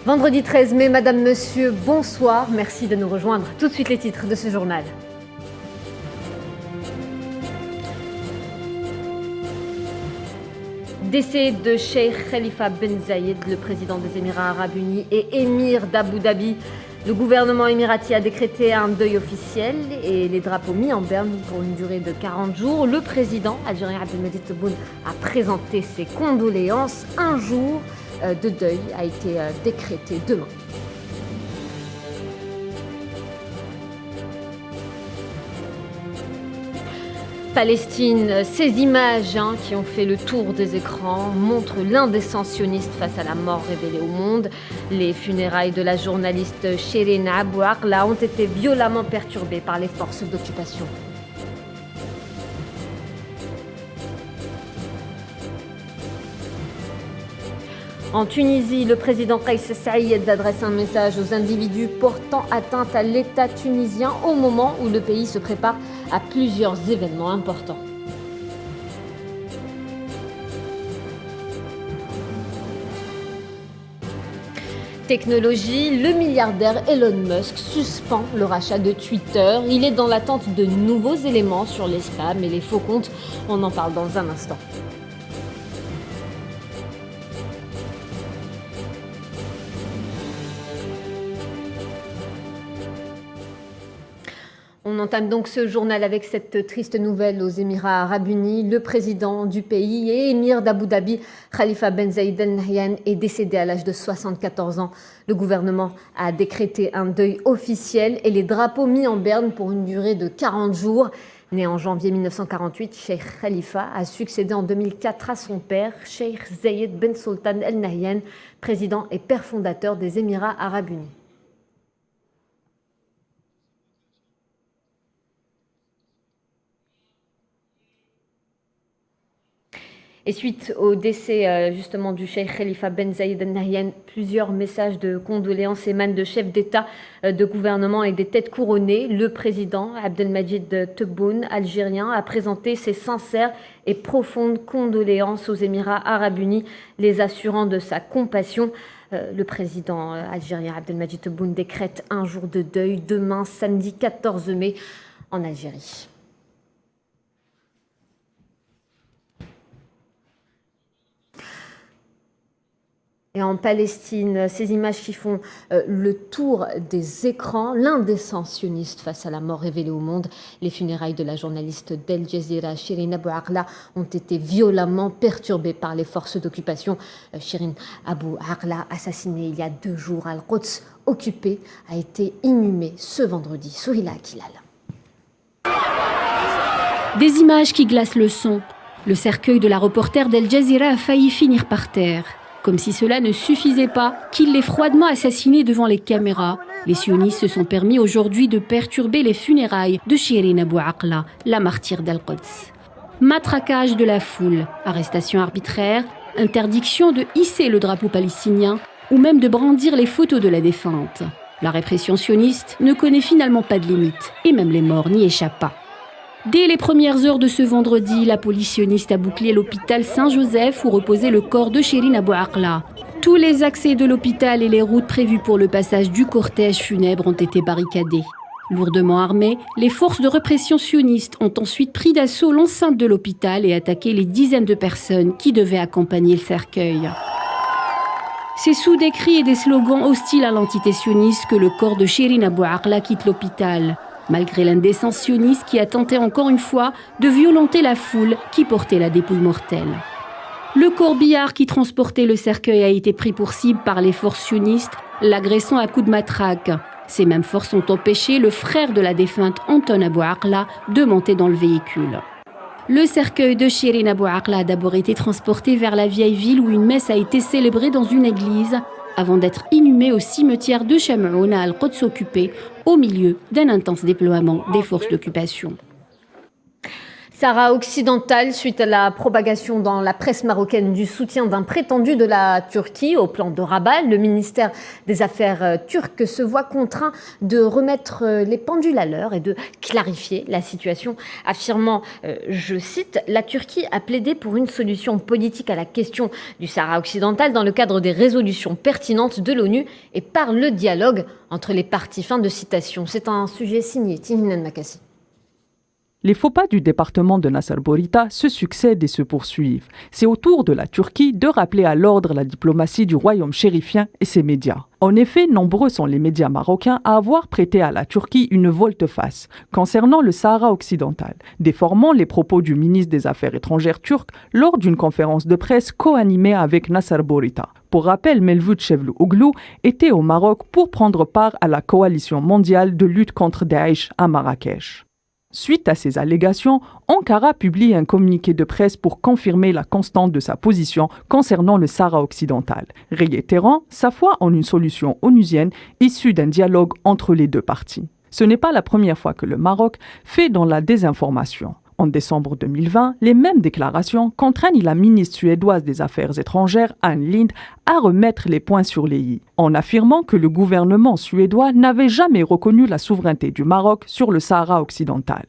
Vendredi 13 mai, Madame, Monsieur, bonsoir. Merci de nous rejoindre. Tout de suite les titres de ce journal. Décès de Cheikh Khalifa Ben Zayed, le président des Émirats Arabes Unis et émir d'Abu Dhabi. Le gouvernement émirati a décrété un deuil officiel et les drapeaux mis en berne pour une durée de 40 jours. Le président algérien Abdelmadjid Tebboune a présenté ses condoléances. Un jour de deuil a été décrété demain. Palestine, ces images qui ont fait le tour des écrans montrent l'indécence sioniste face à la mort révélée au monde. Les funérailles de la journaliste Shirin Abu Akleh ont été violemment perturbées par les forces d'occupation. En Tunisie, le président Kais Saïed adresse un message aux individus portant atteinte à l'État tunisien au moment où le pays se prépare à plusieurs événements importants. Technologie, le milliardaire Elon Musk suspend le rachat de Twitter. Il est dans l'attente de nouveaux éléments sur les spams et les faux comptes. On en parle dans un instant. On entame donc ce journal avec cette triste nouvelle aux Émirats Arabes Unis. Le président du pays et émir d'Abu Dhabi, Khalifa Ben Zayed Al Nahyan, est décédé à l'âge de 74 ans. Le gouvernement a décrété un deuil officiel et les drapeaux mis en berne pour une durée de 40 jours. Né en janvier 1948, Cheikh Khalifa a succédé en 2004 à son père, Cheikh Zayed Ben Sultan Al Nahyan, président et père fondateur des Émirats Arabes Unis. Et suite au décès justement du Cheikh Khalifa Ben Zayed Al Nahyan, plusieurs messages de condoléances émanent de chefs d'État, de gouvernement et des têtes couronnées. Le président Abdelmadjid Tebboune, algérien, a présenté ses sincères et profondes condoléances aux Émirats Arabes Unis, les assurant de sa compassion. Le président algérien Abdelmadjid Tebboune décrète un jour de deuil demain, samedi 14 mai, en Algérie. Et en Palestine, ces images qui font le tour des écrans, l'indécence sioniste face à la mort révélée au monde. Les funérailles de la journaliste d'Al Jazeera, Shirin Abu Akleh, ont été violemment perturbées par les forces d'occupation. Shirin Abu Akleh, assassinée il y a 2 jours à Al-Quds, occupée, a été inhumée ce vendredi. Souhila Akilal. Des images qui glacent le sang. Le cercueil de la reporter d'Al Jazeera a failli finir par terre. Comme si cela ne suffisait pas, qu'il l'ait froidement assassinée devant les caméras. Les sionistes se sont permis aujourd'hui de perturber les funérailles de Shirin Abu Akleh, la martyre d'Al-Quds. Matraquage de la foule, arrestation arbitraire, interdiction de hisser le drapeau palestinien ou même de brandir les photos de la défunte. La répression sioniste ne connaît finalement pas de limite et même les morts n'y échappent pas. Dès les premières heures de ce vendredi, la police sioniste a bouclé l'hôpital Saint-Joseph où reposait le corps de Shirin Abu Akleh. Tous les accès de l'hôpital et les routes prévues pour le passage du cortège funèbre ont été barricadés. Lourdement armés, les forces de répression sionistes ont ensuite pris d'assaut l'enceinte de l'hôpital et attaqué les dizaines de personnes qui devaient accompagner le cercueil. C'est sous des cris et des slogans hostiles à l'entité sioniste que le corps de Shirin Abu Akleh quitte l'hôpital. Malgré l'indécence sioniste qui a tenté encore une fois de violenter la foule qui portait la dépouille mortelle. Le corbillard qui transportait le cercueil a été pris pour cible par les forces sionistes, l'agressant à coups de matraque. Ces mêmes forces ont empêché le frère de la défunte Anton Abu Akleh de monter dans le véhicule. Le cercueil de Shirin Abu Akleh a d'abord été transporté vers la vieille ville où une messe a été célébrée dans une église avant d'être inhumé au cimetière de Chamoun à Al-Quds occupé, au milieu d'un intense déploiement des forces d'occupation. Sahara occidental, suite à la propagation dans la presse marocaine du soutien d'un prétendu de la Turquie au plan de Rabat, le ministère des Affaires turc se voit contraint de remettre les pendules à l'heure et de clarifier la situation, affirmant, je cite, « La Turquie a plaidé pour une solution politique à la question du Sahara occidental dans le cadre des résolutions pertinentes de l'ONU et par le dialogue entre les parties ». Fin de citation. C'est un sujet signé Tihinen Makassi. Les faux pas du département de Nasser Bourita se succèdent et se poursuivent. C'est au tour de la Turquie de rappeler à l'ordre la diplomatie du royaume chérifien et ses médias. En effet, nombreux sont les médias marocains à avoir prêté à la Turquie une volte-face concernant le Sahara occidental, déformant les propos du ministre des Affaires étrangères turc lors d'une conférence de presse co-animée avec Nasser Bourita. Pour rappel, Mevlut Çavuşoğlu était au Maroc pour prendre part à la coalition mondiale de lutte contre Daesh à Marrakech. Suite à ces allégations, Ankara publie un communiqué de presse pour confirmer la constante de sa position concernant le Sahara occidental, réitérant sa foi en une solution onusienne issue d'un dialogue entre les deux parties. Ce n'est pas la première fois que le Maroc fait dans la désinformation. En décembre 2020, les mêmes déclarations contraignent la ministre suédoise des Affaires étrangères, Ann Linde, à remettre les points sur les i, en affirmant que le gouvernement suédois n'avait jamais reconnu la souveraineté du Maroc sur le Sahara occidental.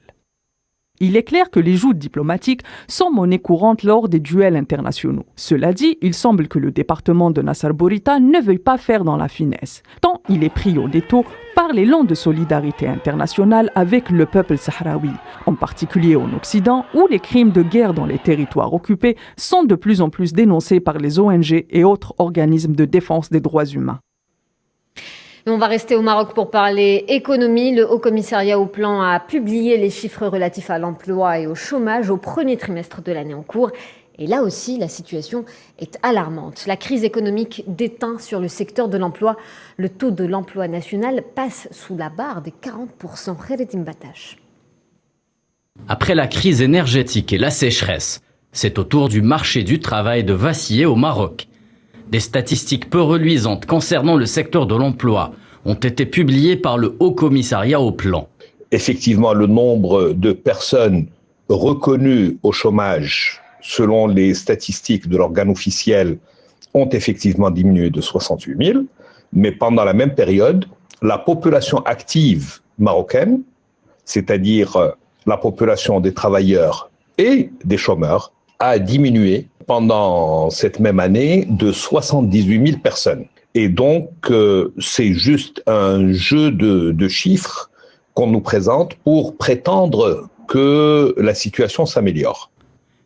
Il est clair que les joutes diplomatiques sont monnaie courante lors des duels internationaux. Cela dit, il semble que le département de Nasser Bourita ne veuille pas faire dans la finesse, tant il est pris au détour par l'élan de solidarité internationale avec le peuple sahraoui, en particulier en Occident, où les crimes de guerre dans les territoires occupés sont de plus en plus dénoncés par les ONG et autres organismes de défense des droits humains. On va rester au Maroc pour parler économie. Le Haut Commissariat au Plan a publié les chiffres relatifs à l'emploi et au chômage au premier trimestre de l'année en cours. Et là aussi, la situation est alarmante. La crise économique déteint sur le secteur de l'emploi. Le taux de l'emploi national passe sous la barre des 40%. Kheretim Batash. Après la crise énergétique et la sécheresse, c'est au tour du marché du travail de vaciller au Maroc. Des statistiques peu reluisantes concernant le secteur de l'emploi ont été publiées par le Haut Commissariat au Plan. Effectivement, le nombre de personnes reconnues au chômage, selon les statistiques de l'organe officiel, ont effectivement diminué de 68 000. Mais pendant la même période, la population active marocaine, c'est-à-dire la population des travailleurs et des chômeurs, a diminué pendant cette même année de 78 000 personnes. Et donc, c'est juste un jeu de chiffres qu'on nous présente pour prétendre que la situation s'améliore.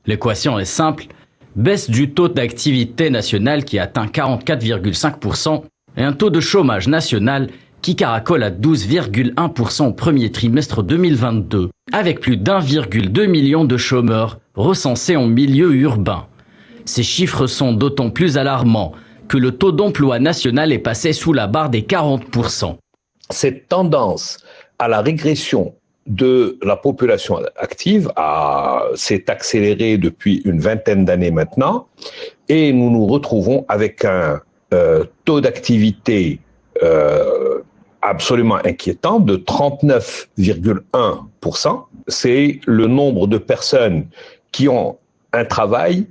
L'équation est simple, baisse du taux d'activité nationale qui atteint 44,5% et un taux de chômage national qui caracole à 12,1% au premier trimestre 2022, avec plus d'1,2 million de chômeurs recensés en milieu urbain. Ces chiffres sont d'autant plus alarmants que le taux d'emploi national est passé sous la barre des 40%. Cette tendance à la régression de la population active s'est accélérée depuis une vingtaine d'années maintenant et nous nous retrouvons avec un taux d'activité absolument inquiétant de 39,1%. C'est le nombre de personnes qui ont un travail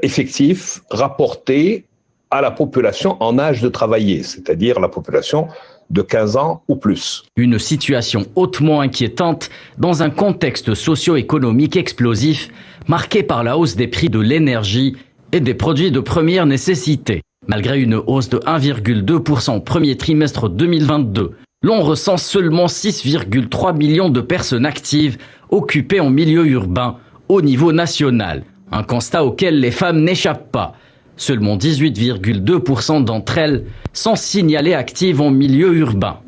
effectif rapporté à la population en âge de travailler, c'est-à-dire la population de 15 ans ou plus. Une situation hautement inquiétante dans un contexte socio-économique explosif marqué par la hausse des prix de l'énergie et des produits de première nécessité. Malgré une hausse de 1,2% au premier trimestre 2022, l'on recense seulement 6,3 millions de personnes actives occupées en milieu urbain au niveau national. Un constat auquel les femmes n'échappent pas. Seulement 18,2% d'entre elles sont signalées actives en milieu urbain.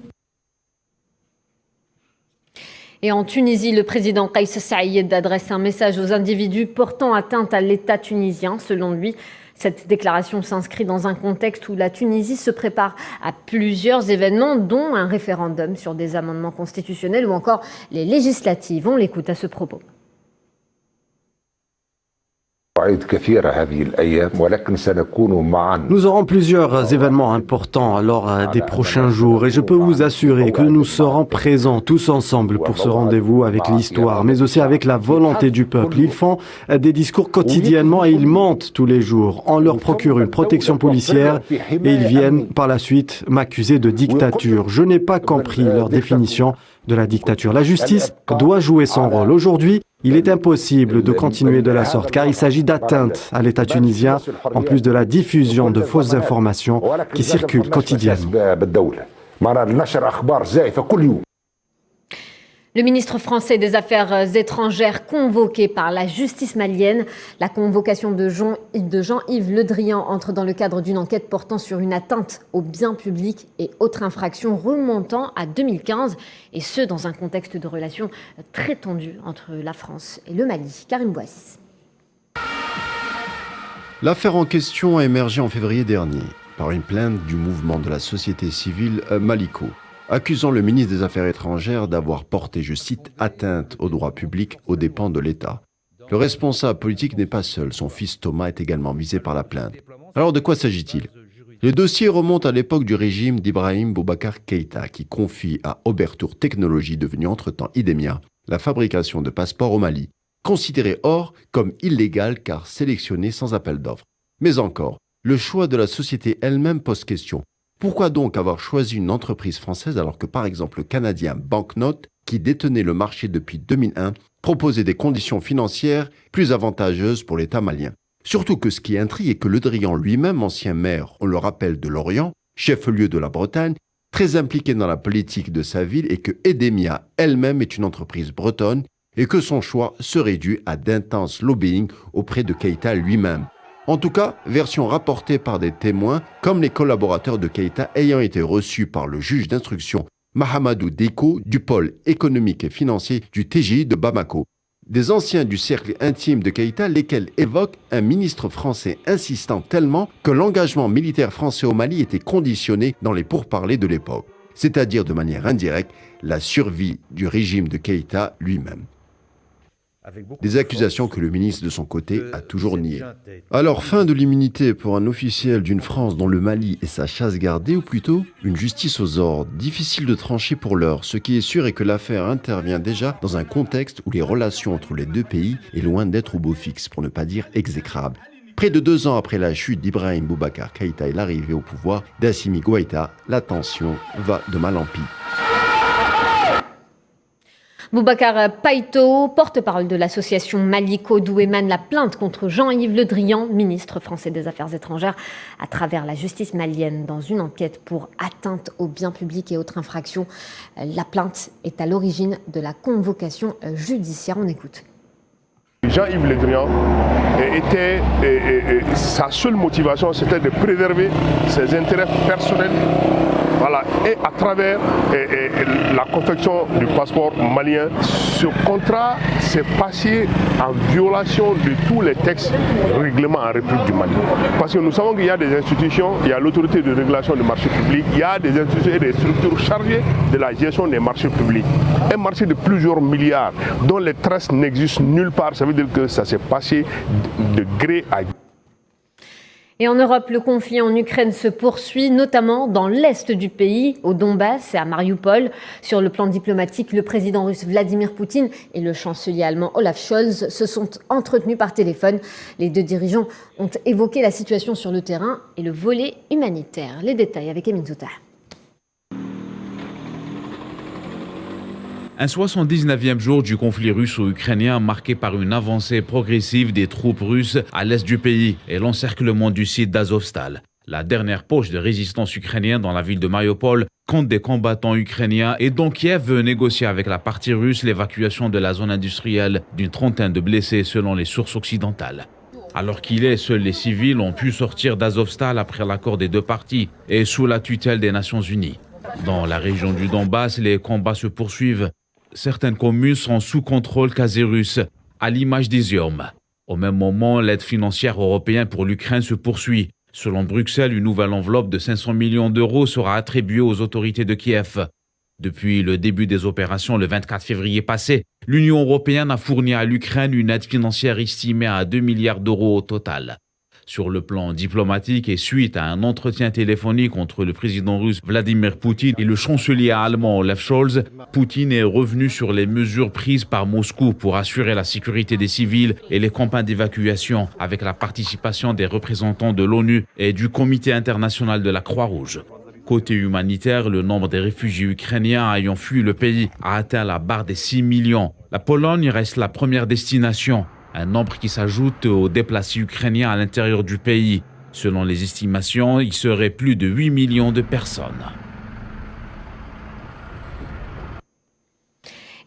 Et en Tunisie, le président Kais Saïed adresse un message aux individus portant atteinte à l'État tunisien. Selon lui, cette déclaration s'inscrit dans un contexte où la Tunisie se prépare à plusieurs événements, dont un référendum sur des amendements constitutionnels ou encore les législatives. On l'écoute à ce propos. Nous aurons plusieurs événements importants lors des prochains jours et je peux vous assurer que nous serons présents tous ensemble pour ce rendez-vous avec l'histoire, mais aussi avec la volonté du peuple. Ils font des discours quotidiennement et ils mentent tous les jours. On leur procure une protection policière et ils viennent par la suite m'accuser de dictature. Je n'ai pas compris leur définition de la dictature. La justice doit jouer son rôle. Aujourd'hui, il est impossible de continuer de la sorte car il s'agit d'atteinte à l'État tunisien en plus de la diffusion de fausses informations qui circulent quotidiennement. Le ministre français des Affaires étrangères convoqué par la justice malienne. La convocation de Jean-Yves Le Drian entre dans le cadre d'une enquête portant sur une atteinte aux biens publics et autres infractions remontant à 2015, et ce dans un contexte de relations très tendues entre la France et le Mali. Karim Bouaziz. L'affaire en question a émergé en février dernier par une plainte du mouvement de la société civile Maliko, accusant le ministre des Affaires étrangères d'avoir porté, je cite, « atteinte aux droits publics aux dépens de l'État ». Le responsable politique n'est pas seul, son fils Thomas est également visé par la plainte. Alors de quoi s'agit-il ? Le dossier remonte à l'époque du régime d'Ibrahim Boubacar Keïta, qui confie à Obertour Technologies, devenu entre-temps Idemia, la fabrication de passeports au Mali, considéré or comme illégal car sélectionné sans appel d'offres. Mais encore, le choix de la société elle-même pose question. Pourquoi donc avoir choisi une entreprise française alors que par exemple le Canadien Banknote, qui détenait le marché depuis 2001, proposait des conditions financières plus avantageuses pour l'État malien? Surtout que ce qui intrigue est que Le Drian lui-même, ancien maire, on le rappelle, de Lorient, chef-lieu de la Bretagne, très impliqué dans la politique de sa ville, et que Edemia elle-même est une entreprise bretonne et que son choix serait dû à d'intenses lobbying auprès de Keïta lui-même. En tout cas, version rapportée par des témoins, comme les collaborateurs de Keïta ayant été reçus par le juge d'instruction Mahamadou Deko du pôle économique et financier du TGI de Bamako. Des anciens du cercle intime de Keïta, lesquels évoquent un ministre français insistant tellement que l'engagement militaire français au Mali était conditionné dans les pourparlers de l'époque, c'est-à-dire de manière indirecte la survie du régime de Keïta lui-même. Des accusations que le ministre de son côté a toujours niées. Alors, fin de l'immunité pour un officiel d'une France dont le Mali est sa chasse gardée, ou plutôt une justice aux ordres. Difficile de trancher pour l'heure. Ce qui est sûr est que l'affaire intervient déjà dans un contexte où les relations entre les deux pays est loin d'être au beau fixe, pour ne pas dire exécrable. Près de 2 ans après la chute d'Ibrahim Boubacar Keïta et l'arrivée au pouvoir d'Assimi Goïta, la tension va de mal en pis. Boubacar Païto, porte-parole de l'association Maliko, d'où émane la plainte contre Jean-Yves Le Drian, ministre français des Affaires étrangères, à travers la justice malienne dans une enquête pour atteinte aux biens publics et autres infractions. La plainte est à l'origine de la convocation judiciaire. On écoute. Jean-Yves Le Drian sa seule motivation, c'était de préserver ses intérêts personnels. Voilà. Et à travers la confection du passeport malien, ce contrat s'est passé en violation de tous les textes règlements en République du Mali. Parce que nous savons qu'il y a des institutions, il y a l'autorité de régulation des marchés publics, il y a des institutions et des structures chargées de la gestion des marchés publics. Un marché de plusieurs milliards dont les traces n'existent nulle part, ça veut dire que ça s'est passé de gré à gré. Et en Europe, le conflit en Ukraine se poursuit, notamment dans l'est du pays, au Donbass et à Mariupol. Sur le plan diplomatique, le président russe Vladimir Poutine et le chancelier allemand Olaf Scholz se sont entretenus par téléphone. Les deux dirigeants ont évoqué la situation sur le terrain et le volet humanitaire. Les détails avec Emin Zouta. Un 79e jour du conflit russo-ukrainien marqué par une avancée progressive des troupes russes à l'est du pays et l'encerclement du site d'Azovstal. La dernière poche de résistance ukrainienne dans la ville de Mariupol compte des combattants ukrainiens et donc Kiev veut négocier avec la partie russe l'évacuation de la zone industrielle d'une 30aine de blessés selon les sources occidentales. Alors qu'il est, seuls les civils ont pu sortir d'Azovstal après l'accord des deux parties et sous la tutelle des Nations Unies. Dans la région du Donbass, les combats se poursuivent. Certaines communes sont sous contrôle quasi russe, à l'image d'Izium. Au même moment, l'aide financière européenne pour l'Ukraine se poursuit. Selon Bruxelles, une nouvelle enveloppe de 500 millions d'euros sera attribuée aux autorités de Kiev. Depuis le début des opérations le 24 février passé, l'Union européenne a fourni à l'Ukraine une aide financière estimée à 2 milliards d'euros au total. Sur le plan diplomatique et suite à un entretien téléphonique entre le président russe Vladimir Poutine et le chancelier allemand Olaf Scholz, Poutine est revenu sur les mesures prises par Moscou pour assurer la sécurité des civils et les campagnes d'évacuation avec la participation des représentants de l'ONU et du Comité international de la Croix-Rouge. Côté humanitaire, le nombre des réfugiés ukrainiens ayant fui le pays a atteint la barre des 6 millions. La Pologne reste la première destination. Un nombre qui s'ajoute aux déplacés ukrainiens à l'intérieur du pays. Selon les estimations, il serait plus de 8 millions de personnes.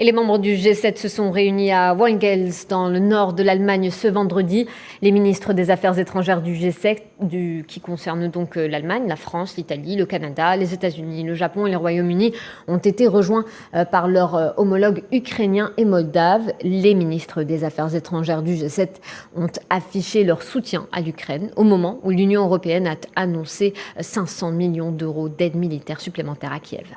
Et les membres du G7 se sont réunis à Wangels, dans le nord de l'Allemagne, ce vendredi. Les ministres des Affaires étrangères du G7, qui concernent donc l'Allemagne, la France, l'Italie, le Canada, les États-Unis, le Japon et le Royaume-Uni, ont été rejoints par leurs homologues ukrainiens et moldaves. Les ministres des Affaires étrangères du G7 ont affiché leur soutien à l'Ukraine au moment où l'Union européenne a annoncé 500 millions d'euros d'aide militaire supplémentaire à Kiev.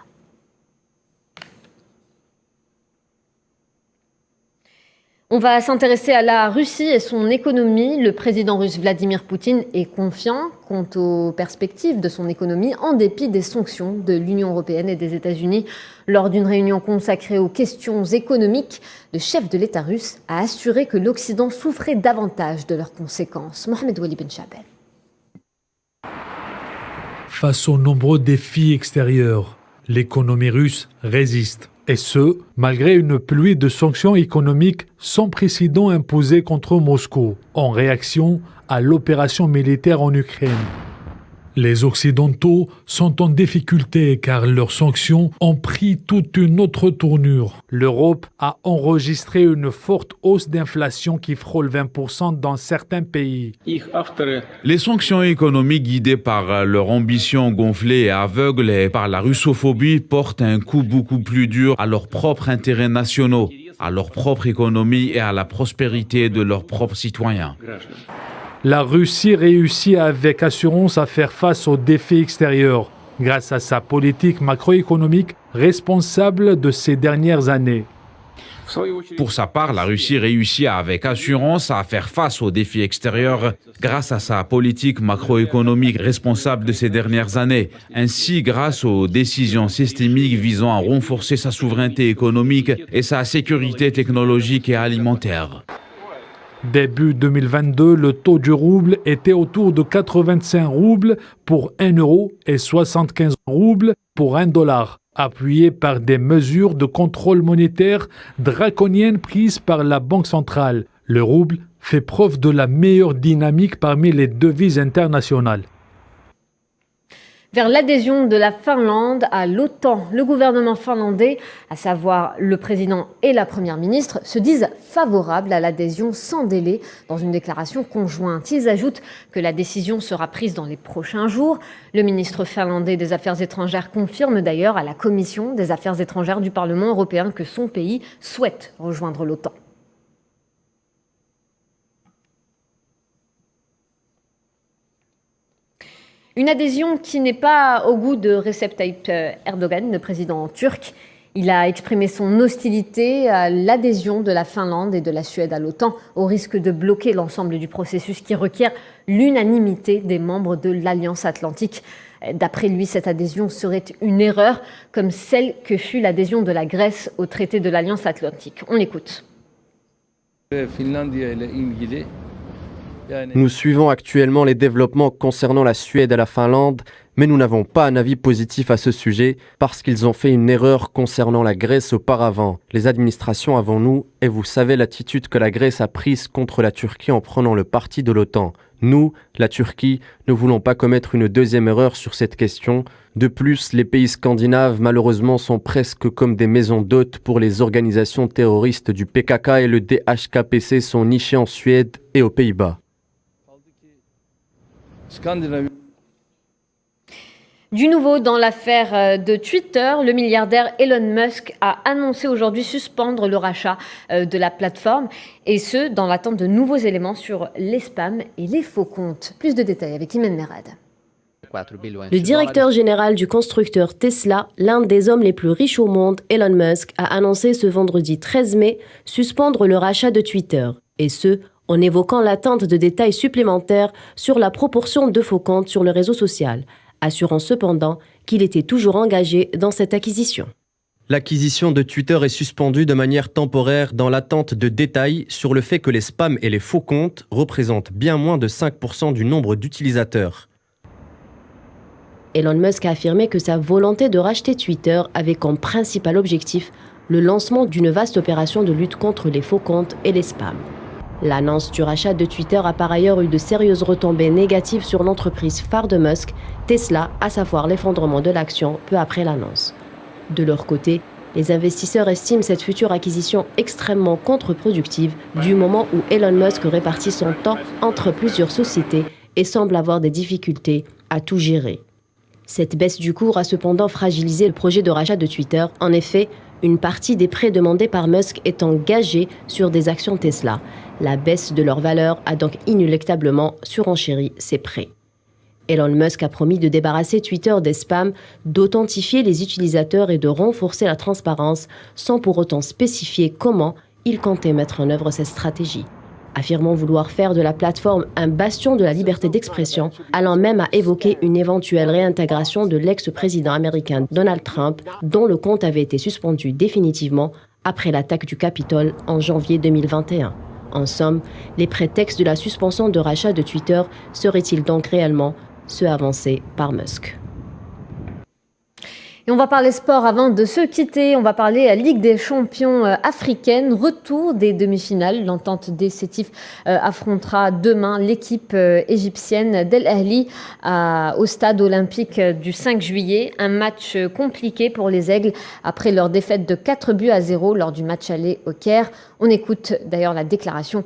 On va s'intéresser à la Russie et son économie. Le président russe Vladimir Poutine est confiant quant aux perspectives de son économie en dépit des sanctions de l'Union européenne et des États-Unis. Lors d'une réunion consacrée aux questions économiques, le chef de l'État russe a assuré que l'Occident souffrait davantage de leurs conséquences. Mohamed Wali Ben Chabel. Face aux nombreux défis extérieurs, l'économie russe résiste. Et ce, malgré une pluie de sanctions économiques sans précédent imposées contre Moscou, en réaction à l'opération militaire en Ukraine. Les Occidentaux sont en difficulté car leurs sanctions ont pris toute une autre tournure. L'Europe a enregistré une forte hausse d'inflation qui frôle 20% dans certains pays. Les sanctions économiques guidées par leur ambition gonflée et aveugle et par la russophobie portent un coup beaucoup plus dur à leurs propres intérêts nationaux, à leur propre économie et à la prospérité de leurs propres citoyens. La Russie réussit avec assurance à faire face aux défis extérieurs grâce à sa politique macroéconomique responsable de ces dernières années. Pour sa part, la Russie réussit avec assurance à faire face aux défis extérieurs grâce à sa politique macroéconomique responsable de ces dernières années, ainsi grâce aux décisions systémiques visant à renforcer sa souveraineté économique et sa sécurité technologique et alimentaire. Début 2022, le taux du rouble était autour de 85 roubles pour 1 euro et 75 roubles pour 1 dollar, appuyé par des mesures de contrôle monétaire draconiennes prises par la Banque centrale. Le rouble fait preuve de la meilleure dynamique parmi les devises internationales. Vers l'adhésion de la Finlande à l'OTAN, le gouvernement finlandais, à savoir le président et la première ministre, se disent favorables à l'adhésion sans délai dans une déclaration conjointe. Ils ajoutent que la décision sera prise dans les prochains jours. Le ministre finlandais des Affaires étrangères confirme d'ailleurs à la Commission des Affaires étrangères du Parlement européen que son pays souhaite rejoindre l'OTAN. Une adhésion qui n'est pas au goût de Recep Tayyip Erdogan, le président turc. Il a exprimé son hostilité à l'adhésion de la Finlande et de la Suède à l'OTAN, au risque de bloquer l'ensemble du processus qui requiert l'unanimité des membres de l'Alliance Atlantique. D'après lui, cette adhésion serait une erreur, comme celle que fut l'adhésion de la Grèce au traité de l'Alliance Atlantique. On l'écoute. Nous suivons actuellement les développements concernant la Suède et la Finlande, mais nous n'avons pas un avis positif à ce sujet parce qu'ils ont fait une erreur concernant la Grèce auparavant. Les administrations avant nous, et vous savez l'attitude que la Grèce a prise contre la Turquie en prenant le parti de l'OTAN. Nous, la Turquie, ne voulons pas commettre une deuxième erreur sur cette question. De plus, les pays scandinaves, malheureusement, sont presque comme des maisons d'hôtes pour les organisations terroristes du PKK et le DHKPC sont nichés en Suède et aux Pays-Bas. Du nouveau dans l'affaire de Twitter, le milliardaire Elon Musk a annoncé aujourd'hui suspendre le rachat de la plateforme, et ce, dans l'attente de nouveaux éléments sur les spams et les faux comptes. Plus de détails avec Imen Merad. Le directeur général du constructeur Tesla, l'un des hommes les plus riches au monde, Elon Musk, a annoncé ce vendredi 13 mai suspendre le rachat de Twitter, et ce, en évoquant l'attente de détails supplémentaires sur la proportion de faux comptes sur le réseau social, assurant cependant qu'il était toujours engagé dans cette acquisition. L'acquisition de Twitter est suspendue de manière temporaire dans l'attente de détails sur le fait que les spams et les faux comptes représentent bien moins de 5% du nombre d'utilisateurs. Elon Musk a affirmé que sa volonté de racheter Twitter avait comme principal objectif le lancement d'une vaste opération de lutte contre les faux comptes et les spams. L'annonce du rachat de Twitter a par ailleurs eu de sérieuses retombées négatives sur l'entreprise phare de Musk, Tesla, à savoir l'effondrement de l'action peu après l'annonce. De leur côté, les investisseurs estiment cette future acquisition extrêmement contre-productive du moment où Elon Musk répartit son temps entre plusieurs sociétés et semble avoir des difficultés à tout gérer. Cette baisse du cours a cependant fragilisé le projet de rachat de Twitter. En effet, une partie des prêts demandés par Musk est engagée sur des actions Tesla. La baisse de leur valeur a donc inéluctablement surenchéri ces prêts. Elon Musk a promis de débarrasser Twitter des spams, d'authentifier les utilisateurs et de renforcer la transparence, sans pour autant spécifier comment il comptait mettre en œuvre cette stratégie. Affirmant vouloir faire de la plateforme un bastion de la liberté d'expression, allant même à évoquer une éventuelle réintégration de l'ex-président américain Donald Trump, dont le compte avait été suspendu définitivement après l'attaque du Capitole en janvier 2021. En somme, les prétextes de la suspension de rachat de Twitter seraient-ils donc réellement ceux avancés par Musk? Et on va parler sport avant de se quitter. On va parler Ligue des champions africaine. Retour des demi-finales. L'entente des Sétifs affrontera demain l'équipe égyptienne d'El Ahly au stade olympique du 5 juillet. Un match compliqué pour les Aigles après leur défaite de 4-0 lors du match aller au Caire. On écoute d'ailleurs la déclaration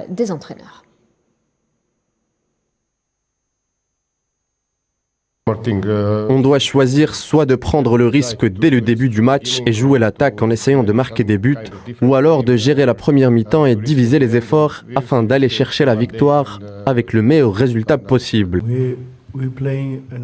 des entraîneurs. On doit choisir soit de prendre le risque dès le début du match et jouer l'attaque en essayant de marquer des buts, ou alors de gérer la première mi-temps et diviser les efforts afin d'aller chercher la victoire avec le meilleur résultat possible.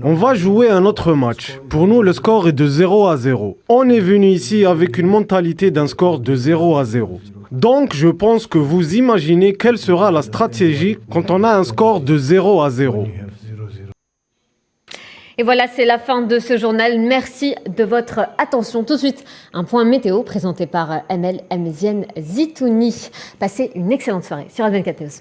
On va jouer un autre match. Pour nous, le score est de 0-0. On est venu ici avec une mentalité d'un score de 0-0. Donc, je pense que vous imaginez quelle sera la stratégie quand on a un score de 0-0. Et voilà, c'est la fin de ce journal. Merci de votre attention. Tout de suite, un point météo présenté par Amel Amézienne Zitouni. Passez une excellente soirée sur Al24 News.